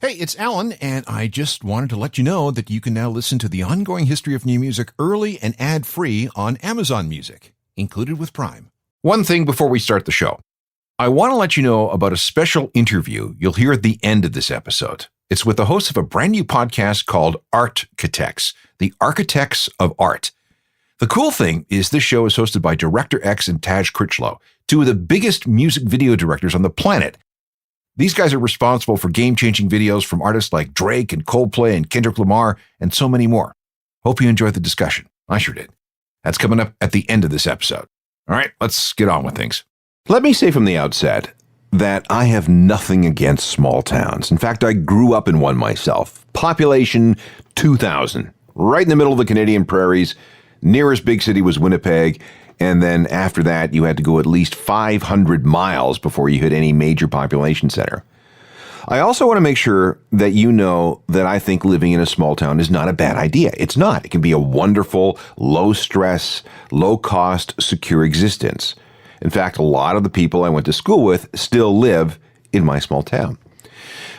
Hey, it's Alan, and I just wanted to let you know that you can now listen to the ongoing history of new music early and ad-free on Amazon Music, included with Prime. One thing before we start the show. I want to let you know about a special interview you'll hear at the end of this episode. It's with the host of a brand new podcast called Architects, the Architects of Art. The cool thing is this show is hosted by Director X and Taj Critchlow, two of the biggest music video directors on the planet. These guys are responsible for game-changing videos from artists like Drake and Coldplay and Kendrick Lamar and so many more. Hope you enjoyed the discussion. I sure did. That's coming up at the end of this episode. All right, let's get on with things. Let me say from the outset that I have nothing against small towns. In fact, I grew up in one myself. Population 2,000, right in the middle of the Canadian prairies. Nearest big city was Winnipeg, and then after that, you had to go at least 500 miles before you hit any major population center. I also want to make sure that you know that I think living in a small town is not a bad idea. It's not. It can be a wonderful, low-stress, low-cost, secure existence. In fact, a lot of the people I went to school with still live in my small town.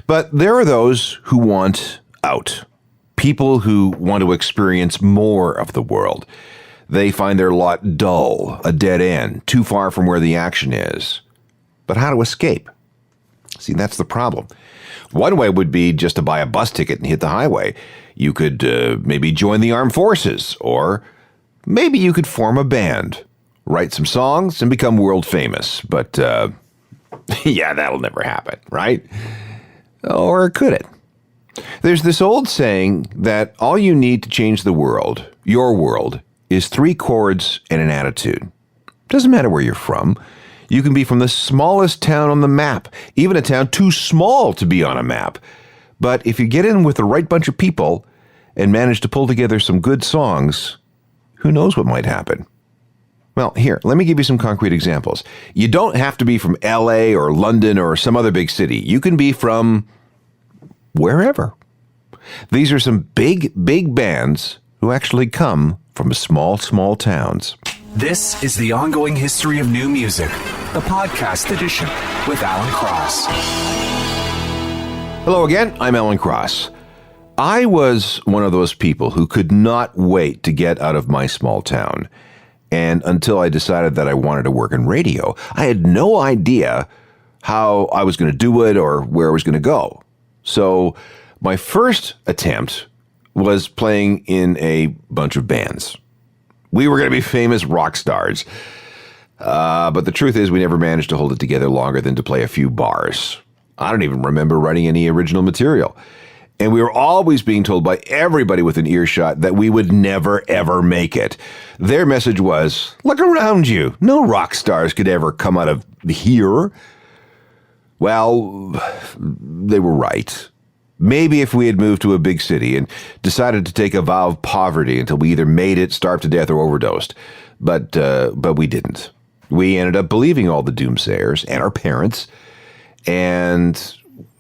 But there are those who want out. People who want to experience more of the world. They find their lot dull, a dead end, too far from where the action is. But how to escape? See, that's the problem. One way would be just to buy a bus ticket and hit the highway. You could maybe join the armed forces, or maybe you could form a band, write some songs, and become world famous. But, yeah, that'll never happen, right? Or could it? There's this old saying that all you need to change the world, your world, is 3 chords and an attitude. Doesn't matter where you're from. You can be from the smallest town on the map, even a town too small to be on a map. But if you get in with the right bunch of people and manage to pull together some good songs, who knows what might happen? Well, here, let me give you some concrete examples. You don't have to be from LA or London or some other big city. You can be from wherever. These are some big bands who actually come from small towns. This is the ongoing history of new music, the podcast edition with Alan Cross. Hello again, I'm Alan Cross. I was one of those people who could not wait to get out of my small town. And until I decided that I wanted to work in radio, I had no idea how I was going to do it or where I was going to go. So my first attempt was playing in a bunch of bands. We were going to be famous rock stars. But the truth is we never managed to hold it together longer than to play a few bars. I don't even remember writing any original material. And we were always being told by everybody within earshot that we would never, ever make it. Their message was, look around you. No rock stars could ever come out of here. Well, they were right. Maybe if we had moved to a big city and decided to take a vow of poverty until we either made it, starved to death, or overdosed. But we didn't. We ended up believing all the doomsayers and our parents, and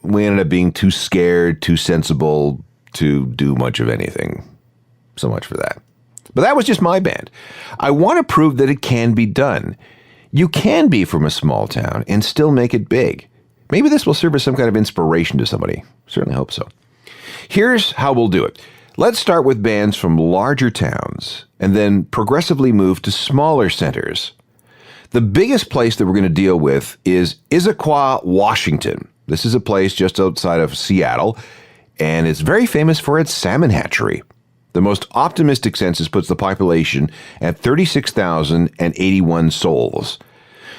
we ended up being too scared, too sensible to do much of anything. So much for that. But that was just my band. I want to prove that it can be done. You can be from a small town and still make it big. Maybe this will serve as some kind of inspiration to somebody. Certainly hope so. Here's how we'll do it. Let's start with bands from larger towns and then progressively move to smaller centers. The biggest place that we're going to deal with is Issaquah, Washington. This is a place just outside of Seattle, and it's very famous for its salmon hatchery. The most optimistic census puts the population at 36,081 souls.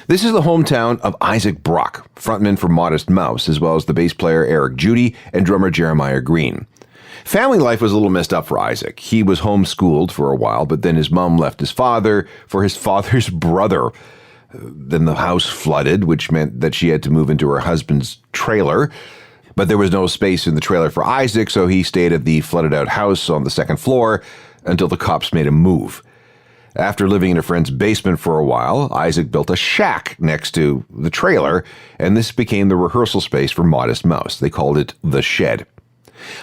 This is the hometown of Isaac Brock, frontman for Modest Mouse, as well as the bass player Eric Judy and drummer Jeremiah Green. Family life was a little messed up for Isaac. He was homeschooled for a while, but then his mom left his father for his father's brother. Then the house flooded, which meant that she had to move into her husband's trailer. But there was no space in the trailer for Isaac, so he stayed at the flooded-out house on the second floor until the cops made him move. After living in a friend's basement for a while, Isaac built a shack next to the trailer, and this became the rehearsal space for Modest Mouse. They called it The Shed.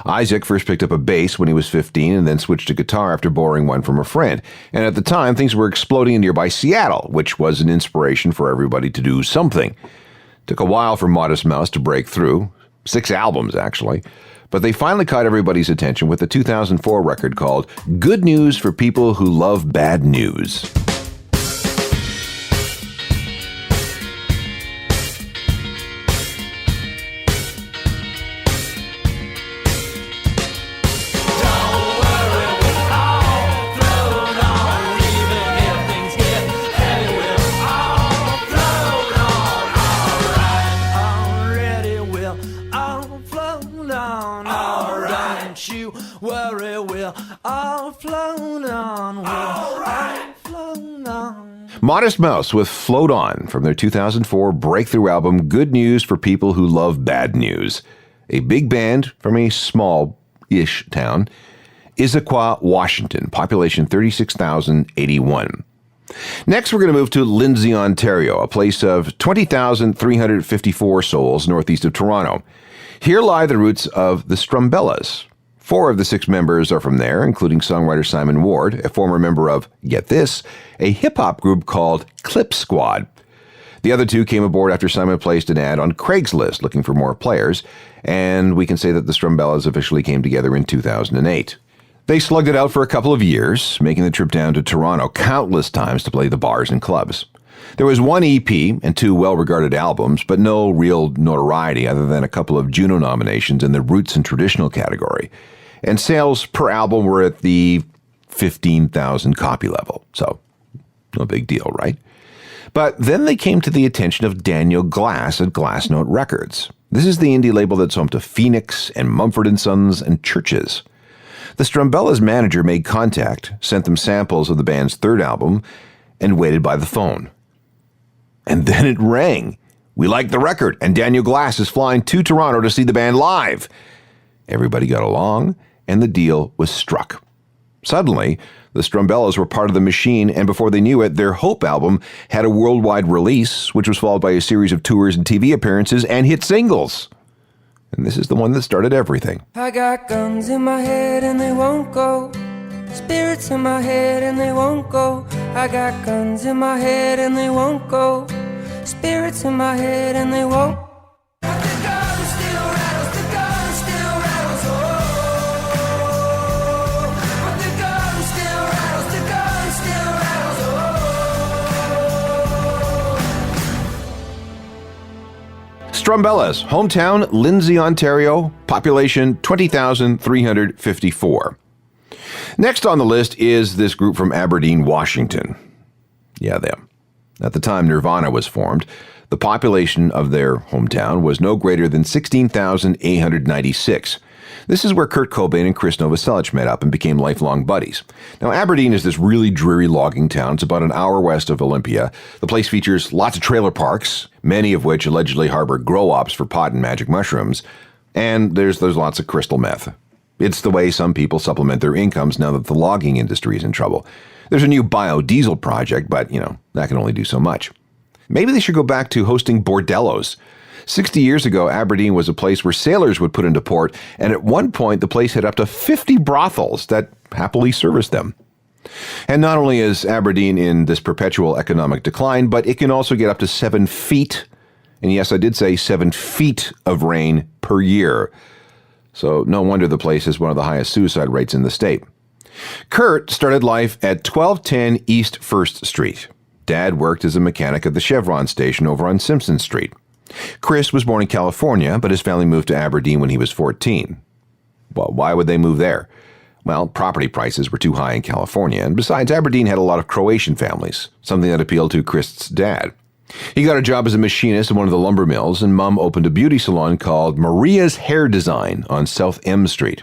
Isaac first picked up a bass when he was 15 and then switched to guitar after borrowing one from a friend. And at the time, things were exploding in nearby Seattle, which was an inspiration for everybody to do something. It took a while for Modest Mouse to break through. 6 albums, actually. But they finally caught everybody's attention with a 2004 record called Good News for People Who Love Bad News. Modest Mouse with Float On from their 2004 breakthrough album Good News for People Who Love Bad News. A big band from a small-ish town, Issaquah, Washington, population 36,081. Next, we're going to move to Lindsay, Ontario, a place of 20,354 souls northeast of Toronto. Here lie the roots of the Strumbellas. 4 of the 6 members are from there, including songwriter Simon Ward, a former member of, get this, a hip-hop group called Clip Squad. The other 2 came aboard after Simon placed an ad on Craigslist looking for more players, and we can say that the Strumbellas officially came together in 2008. They slugged it out for a couple of years, making the trip down to Toronto countless times to play the bars and clubs. There was 1 EP and 2 well-regarded albums, but no real notoriety other than a couple of Juno nominations in the Roots and Traditional category. And sales per album were at the 15,000 copy level, so no big deal, right? But then they came to the attention of Daniel Glass at Glassnote Records. This is the indie label that's home to Phoenix and Mumford & Sons and Churches. The Strumbellas' manager made contact, sent them samples of the band's 3rd album, and waited by the phone. And then it rang. We like the record, and Daniel Glass is flying to Toronto to see the band live. Everybody got along, and the deal was struck. Suddenly, the Strumbellas were part of the machine, and before they knew it, their Hope album had a worldwide release, which was followed by a series of tours and TV appearances and hit singles. And this is the one that started everything. I got guns in my head and they won't go. Spirits in my head and they won't go. I got guns in my head and they won't go. Spirits in my head and they won't. But the gun still rattles, the gun still rattles, oh. But the gun still rattles, the gun still rattles, oh. Strumbellas, hometown, Lindsay, Ontario, population 20,354. Next on the list is this group from Aberdeen, Washington. Yeah, them. At the time Nirvana was formed, the population of their hometown was no greater than 16,896. This is where Kurt Cobain and Chris Novoselic met up and became lifelong buddies. Now, Aberdeen is this really dreary logging town. It's about an hour west of Olympia. The place features lots of trailer parks, many of which allegedly harbor grow-ops for pot and magic mushrooms. And there's lots of crystal meth. It's the way some people supplement their incomes now that the logging industry is in trouble. There's a new biodiesel project, but, that can only do so much. Maybe they should go back to hosting bordellos. 60 years ago, Aberdeen was a place where sailors would put into port, and at one point the place had up to 50 brothels that happily serviced them. And not only is Aberdeen in this perpetual economic decline, but it can also get up to 7 feet, and yes, I did say 7 feet of rain per year. So no wonder the place has one of the highest suicide rates in the state. Kurt started life at 1210 East 1st Street. Dad worked as a mechanic at the Chevron station over on Simpson Street. Chris was born in California, but his family moved to Aberdeen when he was 14. Well, why would they move there? Well, property prices were too high in California, and besides, Aberdeen had a lot of Croatian families, something that appealed to Chris's dad. He got a job as a machinist in one of the lumber mills, and Mom opened a beauty salon called Maria's Hair Design on South M Street.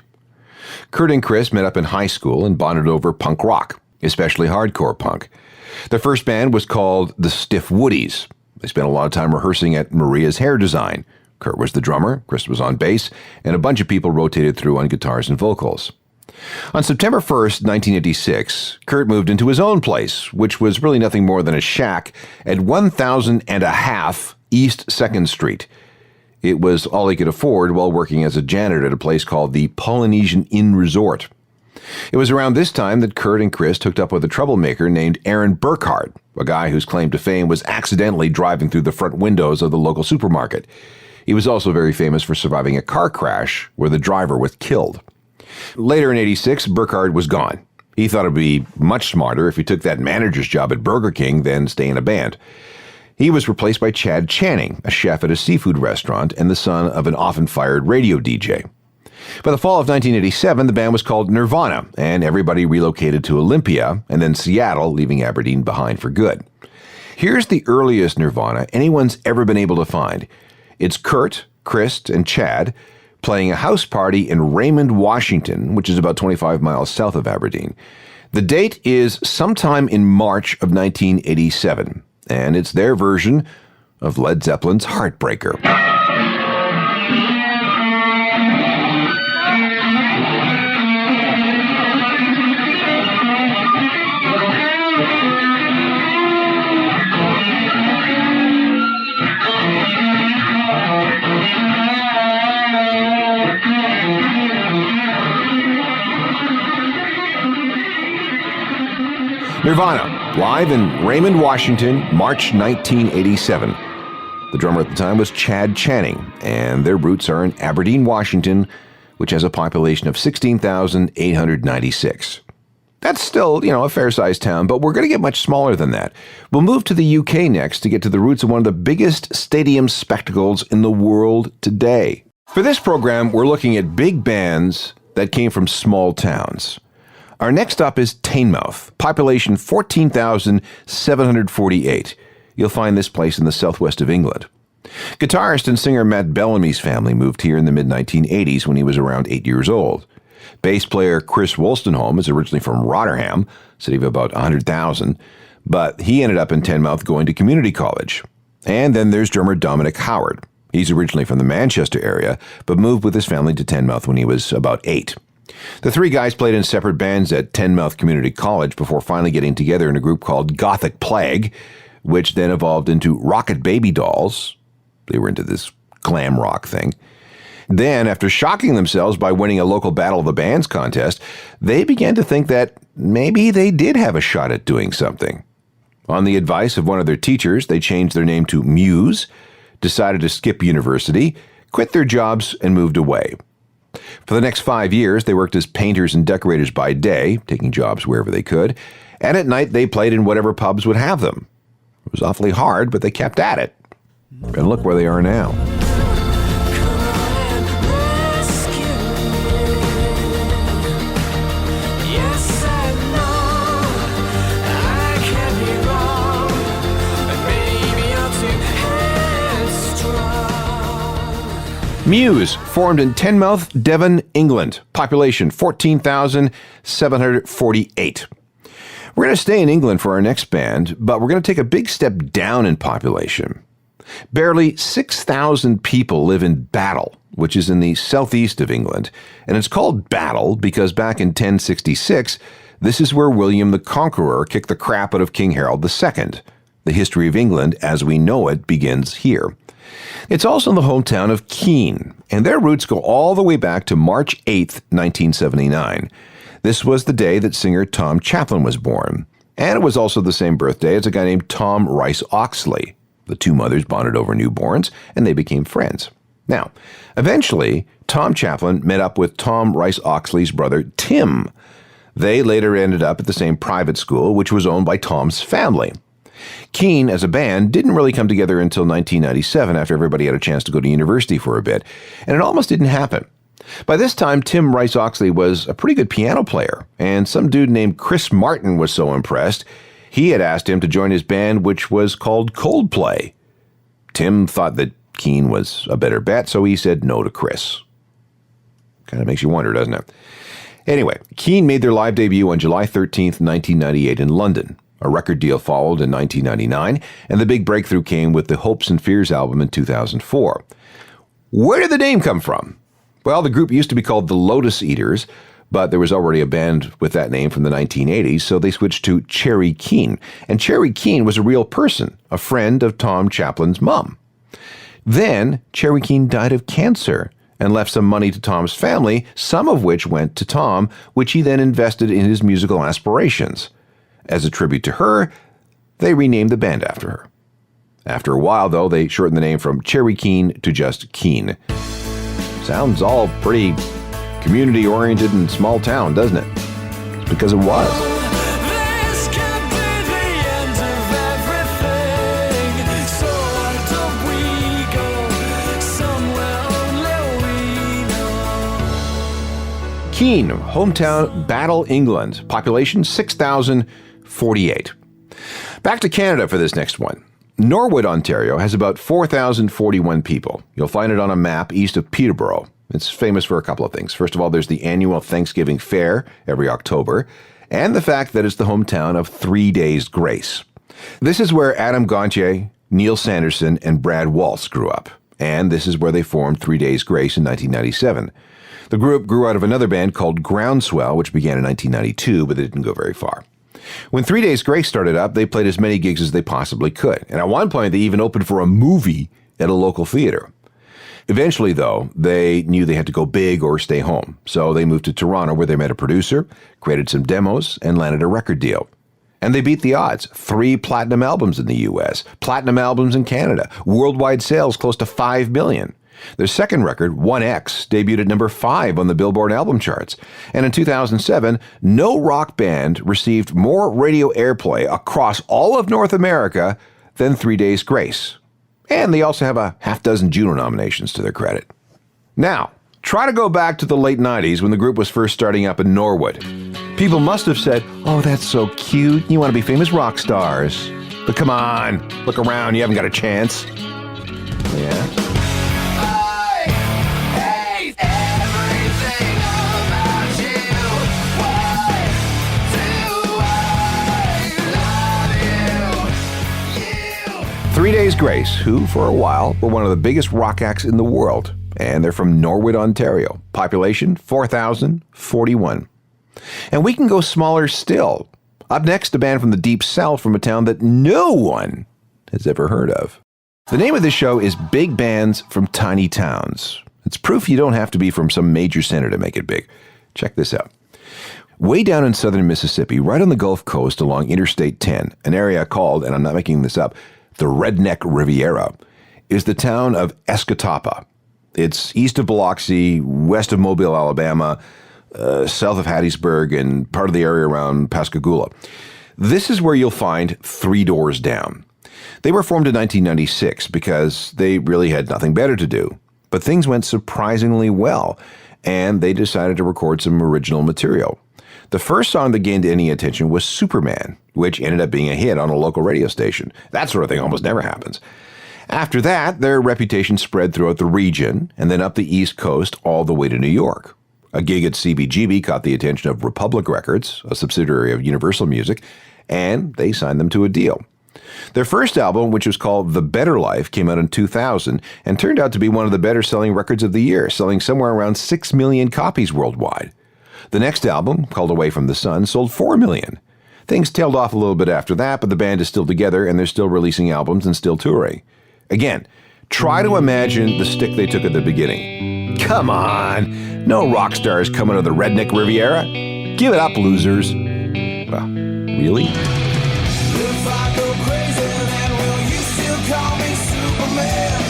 Kurt and Chris met up in high school and bonded over punk rock, especially hardcore punk. Their first band was called the Stiff Woodies. They spent a lot of time rehearsing at Maria's Hair Design. Kurt was the drummer, Chris was on bass, and a bunch of people rotated through on guitars and vocals. On September 1st, 1986, Kurt moved into his own place, which was really nothing more than a shack at 1,500 East 2nd Street. It was all he could afford while working as a janitor at a place called the Polynesian Inn Resort. It was around this time that Kurt and Chris hooked up with a troublemaker named Aaron Burkhardt, a guy whose claim to fame was accidentally driving through the front windows of the local supermarket. He was also very famous for surviving a car crash where the driver was killed. Later in 86, Burkhard was gone. He thought it would be much smarter if he took that manager's job at Burger King than stay in a band. He was replaced by Chad Channing, a chef at a seafood restaurant and the son of an often-fired radio DJ. By the fall of 1987, the band was called Nirvana, and everybody relocated to Olympia and then Seattle, leaving Aberdeen behind for good. Here's the earliest Nirvana anyone's ever been able to find. It's Kurt, Chris, and Chad playing a house party in Raymond, Washington, which is about 25 miles south of Aberdeen. The date is sometime in March of 1987, and it's their version of Led Zeppelin's Heartbreaker. Nirvana, live in Raymond, Washington, March 1987. The drummer at the time was Chad Channing, and their roots are in Aberdeen, Washington, which has a population of 16,896. That's still, a fair-sized town, but we're going to get much smaller than that. We'll move to the UK next to get to the roots of one of the biggest stadium spectacles in the world today. For this program, we're looking at big bands that came from small towns. Our next stop is Teignmouth, population 14,748. You'll find this place in the southwest of England. Guitarist and singer Matt Bellamy's family moved here in the mid-1980s when he was around 8 years old. Bass player Chris Wolstenholme is originally from Rotterdam, city of about 100,000, but he ended up in Teignmouth going to community college. And then there's drummer Dominic Howard. He's originally from the Manchester area, but moved with his family to Teignmouth when he was about 8. The three guys played in separate bands at Teignmouth Community College before finally getting together in a group called Gothic Plague, which then evolved into Rocket Baby Dolls. They were into this glam rock thing. Then, after shocking themselves by winning a local Battle of the Bands contest, they began to think that maybe they did have a shot at doing something. On the advice of one of their teachers, they changed their name to Muse, decided to skip university, quit their jobs, and moved away. For the next 5 years, they worked as painters and decorators by day, taking jobs wherever they could, and at night they played in whatever pubs would have them. It was awfully hard, but they kept at it. And look where they are now. Muse, formed in Teignmouth, Devon, England. Population 14,748. We're going to stay in England for our next band, but we're going to take a big step down in population. Barely 6,000 people live in Battle, which is in the southeast of England. And it's called Battle because back in 1066, this is where William the Conqueror kicked the crap out of King Harold II. The history of England as we know it begins here. It's also in the hometown of Keene, and their roots go all the way back to March 8th, 1979. This was the day that singer Tom Chaplin was born, and it was also the same birthday as a guy named Tom Rice Oxley. The two mothers bonded over newborns, and they became friends. Now, eventually, Tom Chaplin met up with Tom Rice Oxley's brother, Tim. They later ended up at the same private school, which was owned by Tom's family. Keene, as a band, didn't really come together until 1997 after everybody had a chance to go to university for a bit, and it almost didn't happen. By this time, Tim Rice Oxley was a pretty good piano player, and some dude named Chris Martin was so impressed, he had asked him to join his band, which was called Coldplay. Tim thought that Keene was a better bet, so he said no to Chris. Kind of makes you wonder, doesn't it? Anyway, Keene made their live debut on July 13th, 1998 in London. A record deal followed in 1999, and the big breakthrough came with the Hopes and Fears album in 2004. Where did the name come from? Well, the group used to be called the Lotus Eaters, but there was already a band with that name from the 1980s, so they switched to Cherry Keene. And Cherry Keene was a real person, a friend of Tom Chaplin's mom. Then, Cherry Keene died of cancer and left some money to Tom's family, some of which went to Tom, which he then invested in his musical aspirations. As a tribute to her, they renamed the band after her. After a while, though, they shortened the name from Cherry Keene to just Keene. Sounds all pretty community-oriented and small town, doesn't it? It's because it was. This could be the end of everything. So why don't we go somewhere only we know? Keene, hometown, Battle, England. Population 6,048. Back to Canada for this next one. Norwood, Ontario has about 4,041 people. You'll find it on a map east of Peterborough. It's famous for a couple of things. First of all, there's the annual Thanksgiving Fair every October, and the fact that it's the hometown of 3 Days Grace. This is where Adam Gontier, Neil Sanderson, and Brad Waltz grew up, and this is where they formed 3 Days Grace in 1997. The group grew out of another band called Groundswell, which began in 1992, but it didn't go very far. When 3 Days Grace started up, they played as many gigs as they possibly could, and at one point they even opened for a movie at a local theater. Eventually, though, they knew they had to go big or stay home, so they moved to Toronto where they met a producer, created some demos, and landed a record deal. And they beat the odds. 3 platinum albums in the U.S., platinum albums in Canada, worldwide sales close to 5 million. Their second record, 1X, debuted at number 5 on the Billboard album charts. And in 2007, no rock band received more radio airplay across all of North America than 3 Days Grace. And they also have a half dozen Juno nominations to their credit. Now, try to go back to the late 90s when the group was first starting up in Norwood. People must have said, "Oh, that's so cute. You want to be famous rock stars." But come on, look around. You haven't got a chance. Yeah. Three Days Grace, who for a while were one of the biggest rock acts in the world, and they're from Norwood, Ontario. Population 4,041. And we can go smaller still. Up next, a band from the Deep South from a town that no one has ever heard of. The name of this show is Big Bands from Tiny Towns. It's proof you don't have to be from some major center to make it big. Check this out. Way down in southern Mississippi, right on the Gulf Coast along Interstate 10, an area called, and I'm not making this up, the Redneck Riviera, is the town of Escatawpa. It's east of Biloxi, west of Mobile, Alabama, south of Hattiesburg, and part of the area around Pascagoula. This is where you'll find Three Doors Down. They were formed in 1996 because they really had nothing better to do. But things went surprisingly well, and they decided to record some original material. The first song that gained any attention was Superman, which ended up being a hit on a local radio station. That sort of thing almost never happens. After that, their reputation spread throughout the region, and then up the East Coast all the way to New York. A gig at CBGB caught the attention of Republic Records, a subsidiary of Universal Music, and they signed them to a deal. Their first album, which was called The Better Life, came out in 2000 and turned out to be one of the better-selling records of the year, selling somewhere around 6 million copies worldwide. The next album, called Away from the Sun, sold 4 million. Things tailed off a little bit after that, but the band is still together and they're still releasing albums and still touring. Again, try to imagine the stick they took at the beginning. Come on, no rock stars coming to the Redneck Riviera. Give it up, losers. Well, really? If I go crazy, then will you still call me Superman?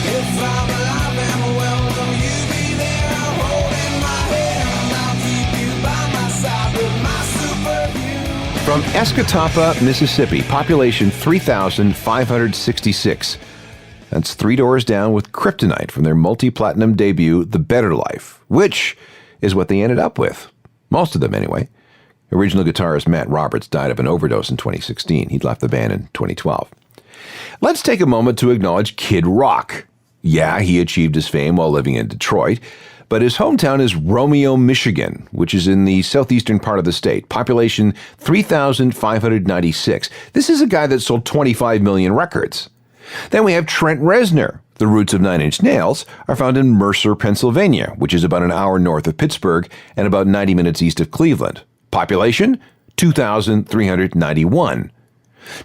If I'm alive and well, will you be there holding my hand? I'll keep you by my side with my superhuman. From Escatawpa, Mississippi, population 3,566. That's 3 Doors Down with Kryptonite from their multi-platinum debut, The Better Life, which is what they ended up with. Most of them, anyway. Original guitarist Matt Roberts died of an overdose in 2016. He'd left the band in 2012. Let's take a moment to acknowledge Kid Rock. Yeah, he achieved his fame while living in Detroit, but his hometown is Romeo, Michigan, which is in the southeastern part of the state. Population 3,596. This is a guy that sold 25 million records. Then we have Trent Reznor. The roots of Nine Inch Nails are found in Mercer, Pennsylvania, which is about an hour north of Pittsburgh and about 90 minutes east of Cleveland. Population, 2,391.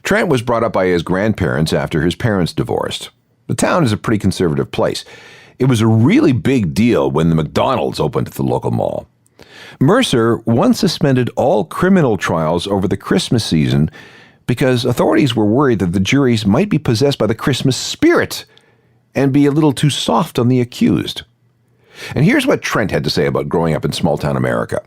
Trent was brought up by his grandparents after his parents divorced. The town is a pretty conservative place. It was a really big deal when the McDonald's opened at the local mall. Mercer once suspended all criminal trials over the Christmas season because authorities were worried that the juries might be possessed by the Christmas spirit and be a little too soft on the accused. And here's what Trent had to say about growing up in small-town America.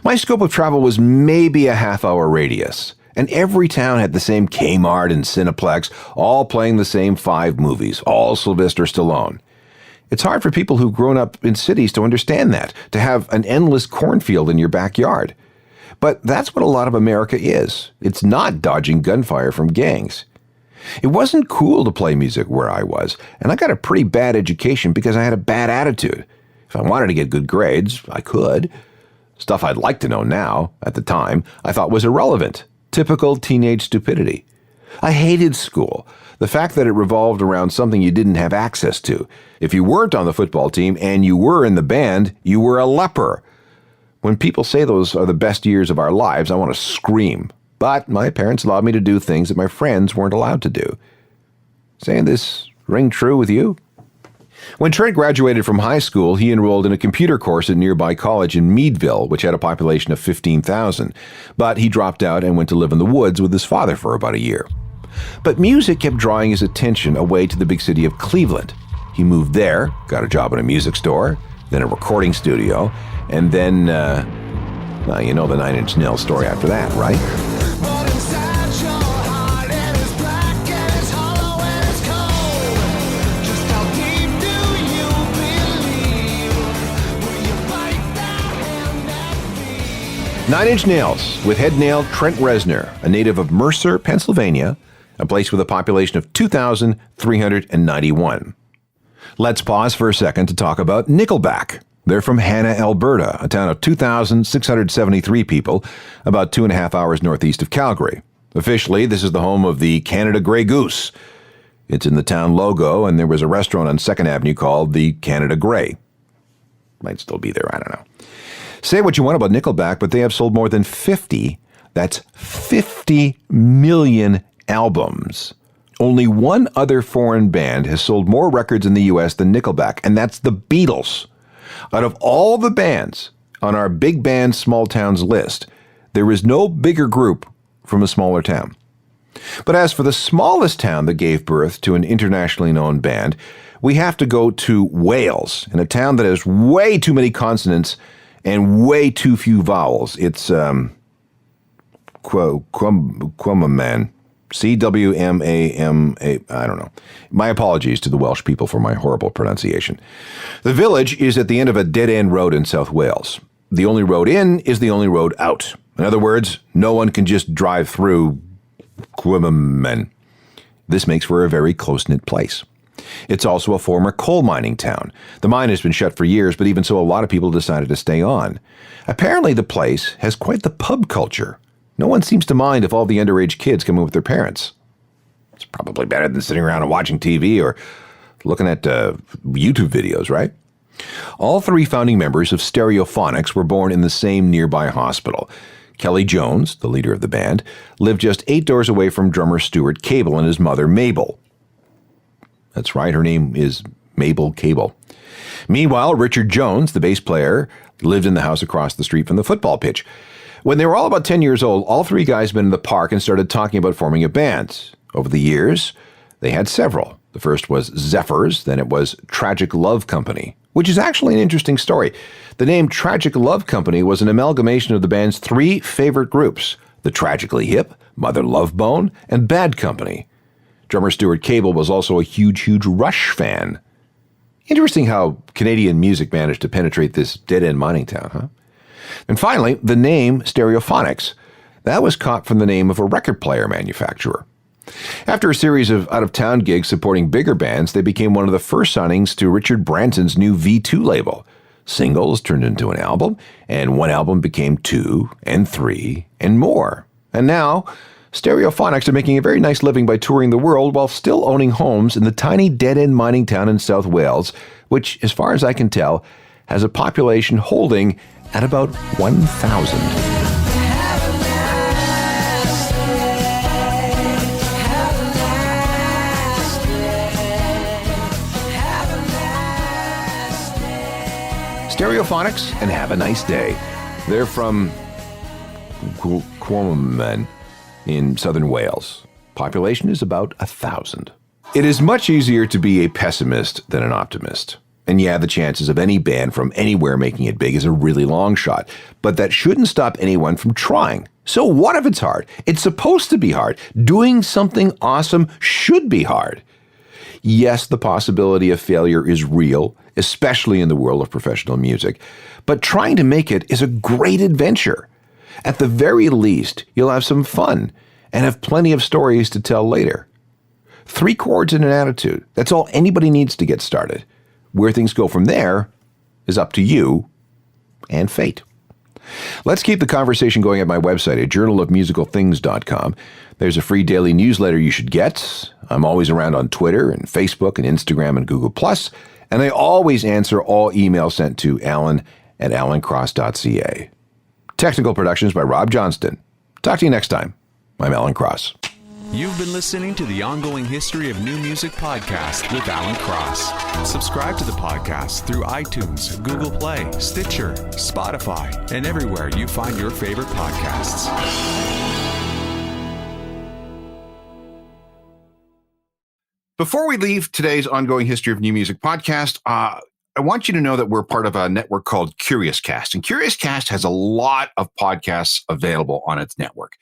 My scope of travel was maybe a half-hour radius, and every town had the same Kmart and Cineplex, all playing the same 5 movies, all Sylvester Stallone. It's hard for people who've grown up in cities to understand that, to have an endless cornfield in your backyard. But that's what a lot of America is. It's not dodging gunfire from gangs. It wasn't cool to play music where I was, and I got a pretty bad education because I had a bad attitude. If I wanted to get good grades, I could. Stuff I'd like to know now, at the time, I thought was irrelevant. Typical teenage stupidity. I hated school. The fact that it revolved around something you didn't have access to. If you weren't on the football team and you were in the band, you were a leper. When people say those are the best years of our lives, I want to scream. But my parents allowed me to do things that my friends weren't allowed to do. Saying this ring true with you? When Trent graduated from high school, he enrolled in a computer course at nearby college in Meadville, which had a population of 15,000. But he dropped out and went to live in the woods with his father for about a year. But music kept drawing his attention away to the big city of Cleveland. He moved there, got a job in a music store, then a recording studio, and then, well, you know the 9 Inch Nails story after that, right? But inside your heart, and it's black, and it's hollow, and it's cold. Just how deep do you believe? Will you bite that hand that feeds? 9 Inch Nails with head nail Trent Reznor, a native of Mercer, Pennsylvania, a place with a population of 2,391. Let's pause for a second to talk about Nickelback. They're from Hanna, Alberta, a town of 2,673 people, about 2.5 hours northeast of Calgary. Officially, this is the home of the Canada Grey Goose. It's in the town logo, and there was a restaurant on 2nd Avenue called the Canada Grey. Might still be there, I don't know. Say what you want about Nickelback, but they have sold more than 50 million albums. Only one other foreign band has sold more records in the U.S. than Nickelback, and that's the Beatles. Out of all the bands on our big band small towns list, there is no bigger group from a smaller town. But as for the smallest town that gave birth to an internationally known band, we have to go to Wales, in a town that has way too many consonants and way too few vowels. It's Quamaman. C-W-M-A-M-A, I don't know. My apologies to the Welsh people for my horrible pronunciation. The village is at the end of a dead-end road in South Wales. The only road in is the only road out. In other words, no one can just drive through Quamaman. This makes for a very close-knit place. It's also a former coal mining town. The mine has been shut for years, but even so, a lot of people decided to stay on. Apparently, the place has quite the pub culture. No one seems to mind if all the underage kids come in with their parents. It's probably better than sitting around and watching TV or looking at YouTube videos, right? All 3 founding members of Stereophonics were born in the same nearby hospital. Kelly Jones, the leader of the band, lived just 8 doors away from drummer Stuart Cable and his mother Mabel. That's right, her name is Mabel Cable. Meanwhile, Richard Jones, the bass player, lived in the house across the street from the football pitch. When they were all about 10 years old, all 3 guys met in the park and started talking about forming a band. Over the years, they had several. The first was Zephyrs, then it was Tragic Love Company, which is actually an interesting story. The name Tragic Love Company was an amalgamation of the band's 3 favorite groups, the Tragically Hip, Mother Love Bone, and Bad Company. Drummer Stuart Cable was also a huge Rush fan. Interesting how Canadian music managed to penetrate this dead-end mining town, huh? And finally, the name Stereophonics. That was caught from the name of a record player manufacturer. After a series of out-of-town gigs supporting bigger bands, they became one of the first signings to Richard Branson's new V2 label. Singles turned into an album, and one album became 2 and 3 and more. And now, Stereophonics are making a very nice living by touring the world while still owning homes in the tiny dead-end mining town in South Wales, which, as far as I can tell, has a population holding at about 1,000. Stereophonics and Have a Nice Day. They're from Quamaman. in southern Wales. Population is about 1,000. It is much easier to be a pessimist than an optimist. And yeah, the chances of any band from anywhere making it big is a really long shot, but that shouldn't stop anyone from trying. So what if it's hard? It's supposed to be hard. Doing something awesome should be hard. Yes, the possibility of failure is real, especially in the world of professional music, but trying to make it is a great adventure. At the very least, you'll have some fun and have plenty of stories to tell later. 3 chords and an attitude. That's all anybody needs to get started. Where things go from there is up to you and fate. Let's keep the conversation going at my website at journalofmusicalthings.com. There's a free daily newsletter you should get. I'm always around on Twitter and Facebook and Instagram and Google+, and I always answer all emails sent to alan@alancross.ca. Technical productions by Rob Johnston. Talk to you next time. I'm Alan Cross. You've been listening to the Ongoing History of New Music podcast with Alan Cross. Subscribe to the podcast through iTunes, Google Play, Stitcher, Spotify, and everywhere you find your favorite podcasts. Before we leave today's Ongoing History of New Music podcast, I want you to know that we're part of a network called CuriousCast. And CuriousCast has a lot of podcasts available on its network.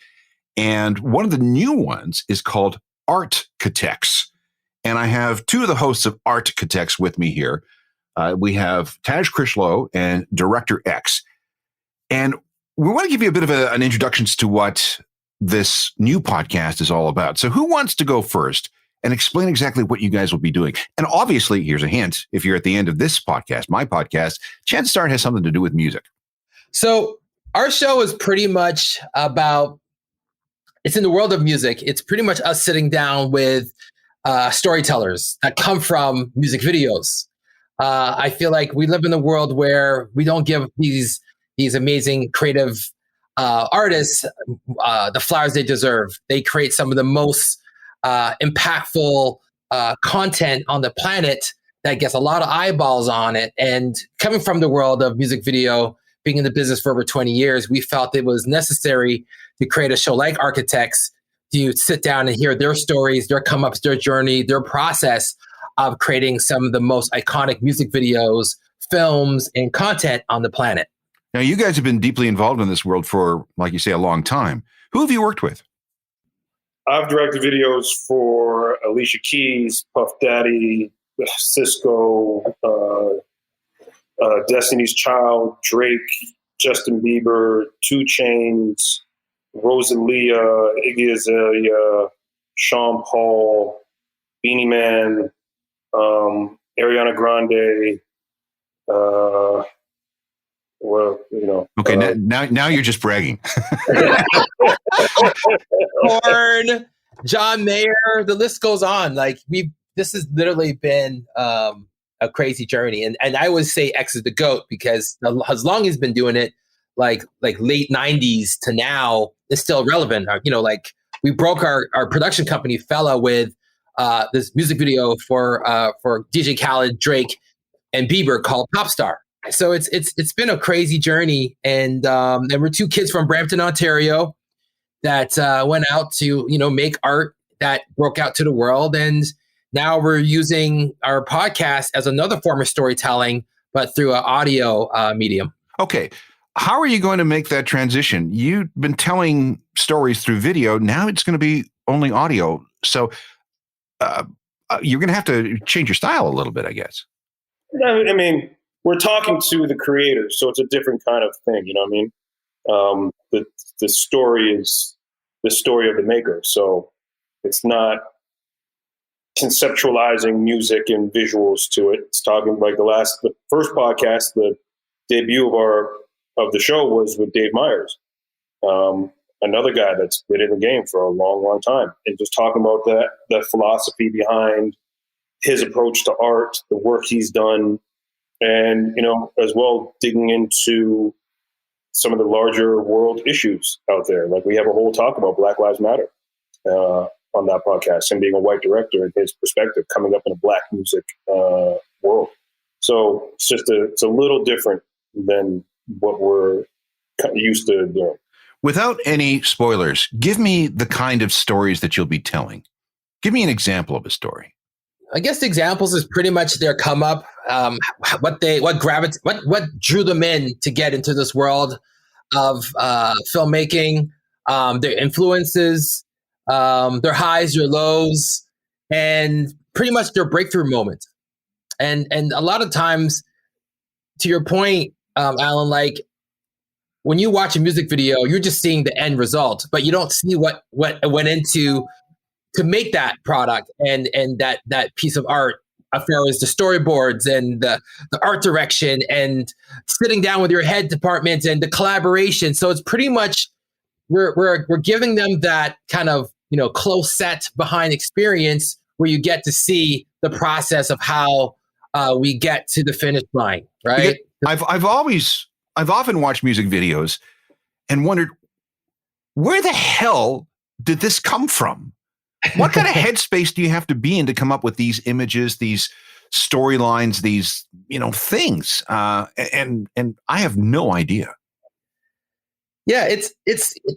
And one of the new ones is called Artcatechs. And I have 2 of the hosts of Artcatechs with me here. We have Taj Krishlow and Director X. And we want to give you a bit of an introduction to what this new podcast is all about. So who wants to go first and explain exactly what you guys will be doing? And obviously, here's a hint. If you're at the end of this podcast, my podcast, chances are it has something to do with music. So our show is pretty much about, it's in the world of music. It's pretty much us sitting down with storytellers that come from music videos. I feel like we live in a world where we don't give these amazing creative artists the flowers they deserve. They create some of the most impactful content on the planet that gets a lot of eyeballs on it. And coming from the world of music video, being in the business for over 20 years, we felt it was necessary to create a show like Architects, to sit down and hear their stories, their come-ups, their journey, their process of creating some of the most iconic music videos, films, and content on the planet. Now, you guys have been deeply involved in this world for, like you say, a long time. Who have you worked with? I've directed videos for Alicia Keys, Puff Daddy, Cisco, Destiny's Child, Drake, Justin Bieber, 2 Chainz, Rosalia, Iggy Azalea, Sean Paul, Beanie Man, Ariana Grande. Okay, now you're just bragging. Korn, John Mayer, the list goes on. This has literally been a crazy journey, and I always say X is the GOAT because as long as he's been doing it, like late 90s to now, is still relevant. We broke our production company Fella with this music video for DJ Khaled, Drake, and Bieber called Pop Star. So it's been a crazy journey, and we're 2 kids from Brampton, Ontario, that went out to make art that broke out to the world, and now we're using our podcast as another form of storytelling, but through an audio medium. Okay. How are you going to make that transition? You've been telling stories through video. Now it's going to be only audio. So you're going to have to change your style a little bit, I guess. I mean, we're talking to the creators, so it's a different kind of thing. You know what I mean? The story is the story of the maker. So it's not conceptualizing music and visuals to it. It's talking like the first podcast, the debut of the show was with Dave Myers, another guy that's been in the game for a long, long time, and just talking about the philosophy behind his approach to art, the work he's done, and as well digging into some of the larger world issues out there. Like we have a whole talk about Black Lives Matter on that podcast, and being a white director and his perspective coming up in a Black music world. So it's a little different than what we're used to doing. Without any spoilers, give me the kind of stories that you'll be telling. Give me an example of a story. I guess the examples is pretty much their come up, what drew them in to get into this world of filmmaking, their influences, their highs, their lows, and pretty much their breakthrough moment. And a lot of times, to your point, Alan, like when you watch a music video, you're just seeing the end result, but you don't see what went into to make that product and that piece of art, as far as the storyboards and the art direction and sitting down with your head department and the collaboration. So it's pretty much we're giving them that kind of, close set behind experience where you get to see the process of how we get to the finish line, right? I've often watched music videos and wondered, where the hell did this come from? What kind of headspace do you have to be in to come up with these images, these storylines, these, things? And I have no idea. Yeah,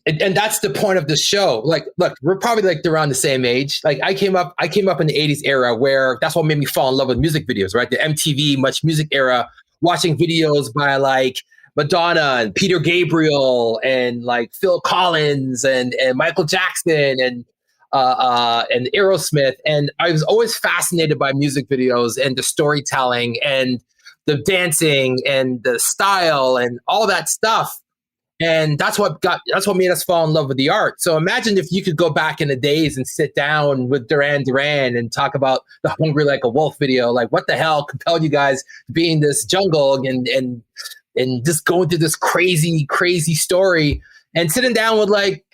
and that's the point of the show. Like, look, we're probably like around the same age. Like I came up in the 80s era where that's what made me fall in love with music videos, right? The MTV Much Music era, watching videos by like Madonna and Peter Gabriel and like Phil Collins and Michael Jackson and Aerosmith. And I was always fascinated by music videos and the storytelling and the dancing and the style and all that stuff. And that's what made us fall in love with the art. So imagine if you could go back in the days and sit down with Duran Duran and talk about the Hungry Like a Wolf video. Like, what the hell compelled you guys to be in this jungle and just going through this crazy, crazy story and sitting down with like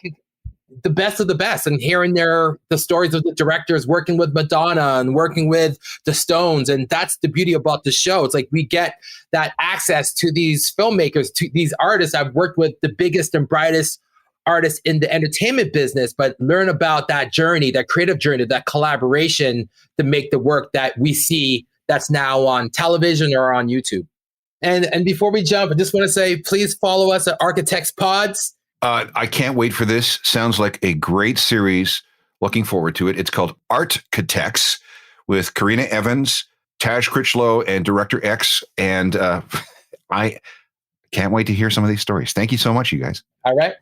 the best of the best and hearing the stories of the directors working with Madonna and working with the Stones. And that's the beauty about the show. It's like we get that access to these filmmakers, to these artists. I've worked with the biggest and brightest artists in the entertainment business, but learn about that journey, that creative journey, that collaboration to make the work that we see that's now on television or on YouTube. And before we jump, I just want to say, please follow us at Architects Pods. I can't wait for this. Sounds like a great series. Looking forward to it. It's called Architects with Karina Evans, Taj Critchlow, and Director X. And I can't wait to hear some of these stories. Thank you so much, you guys. All right.